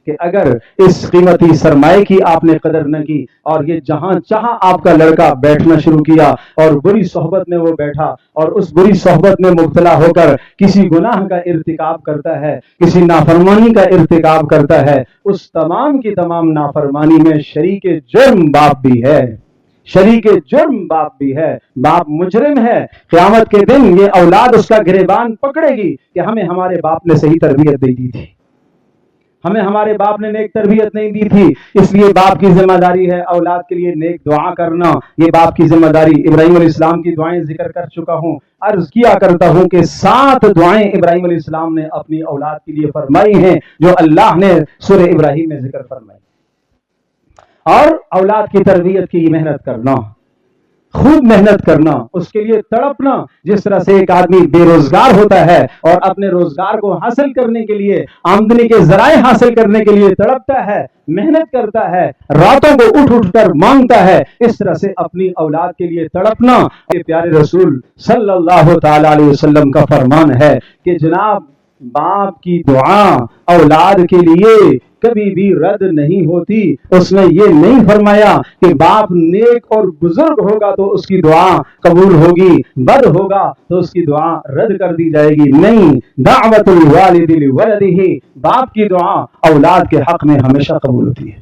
کہ اگر اس قیمتی سرمایہ کی آپ نے قدر نہ کی اور یہ جہاں چاہاں آپ کا لڑکا بیٹھنا شروع کیا اور بری صحبت میں وہ بیٹھا اور اس بری صحبت میں مبتلا ہو کر کسی گناہ کا ارتکاب کرتا ہے، کسی نافرمانی کا ارتکاب کرتا ہے، اس تمام کی تمام نافرمانی میں شریک جرم باپ بھی ہے، شریک جرم باپ بھی ہے، باپ مجرم ہے۔ قیامت کے دن یہ اولاد اس کا گریبان پکڑے گی کہ ہمیں ہمارے باپ نے صحیح تربیت نہیں دی تھی، ہمیں ہمارے باپ نے نیک تربیت نہیں دی تھی۔ اس لیے باپ کی ذمہ داری ہے اولاد کے لیے نیک دعا کرنا، یہ باپ کی ذمہ داری۔ ابراہیم علیہ السلام کی دعائیں ذکر کر چکا ہوں، عرض کیا کرتا ہوں کہ 7 دعائیں ابراہیم علیہ السلام نے اپنی اولاد کے لیے فرمائی ہیں جو اللہ نے سورہ ابراہیم میں ذکر فرمائی۔ اور اولاد کی تربیت کی محنت کرنا، خوب محنت کرنا، اس کے لیے تڑپنا، جس طرح سے ایک آدمی بے روزگار ہوتا ہے اور اپنے روزگار کو حاصل کرنے کے لیے، آمدنی کے ذرائع حاصل کرنے کے لیے تڑپتا ہے، محنت کرتا ہے، راتوں کو اٹھ اٹھ کر مانگتا ہے، اس طرح سے اپنی اولاد کے لیے تڑپنا۔ یہ پیارے رسول صلی اللہ تعالی علیہ وسلم کا فرمان ہے کہ جناب باپ کی دعا اولاد کے لیے کبھی بھی رد نہیں ہوتی۔ اس نے یہ نہیں فرمایا کہ باپ نیک اور بزرگ ہوگا تو اس کی دعا قبول ہوگی، بد ہوگا تو اس کی دعا رد کر دی جائے گی، نہیں، دعوت الوالد لولدہ، باپ کی دعا اولاد کے حق میں ہمیشہ قبول ہوتی ہے۔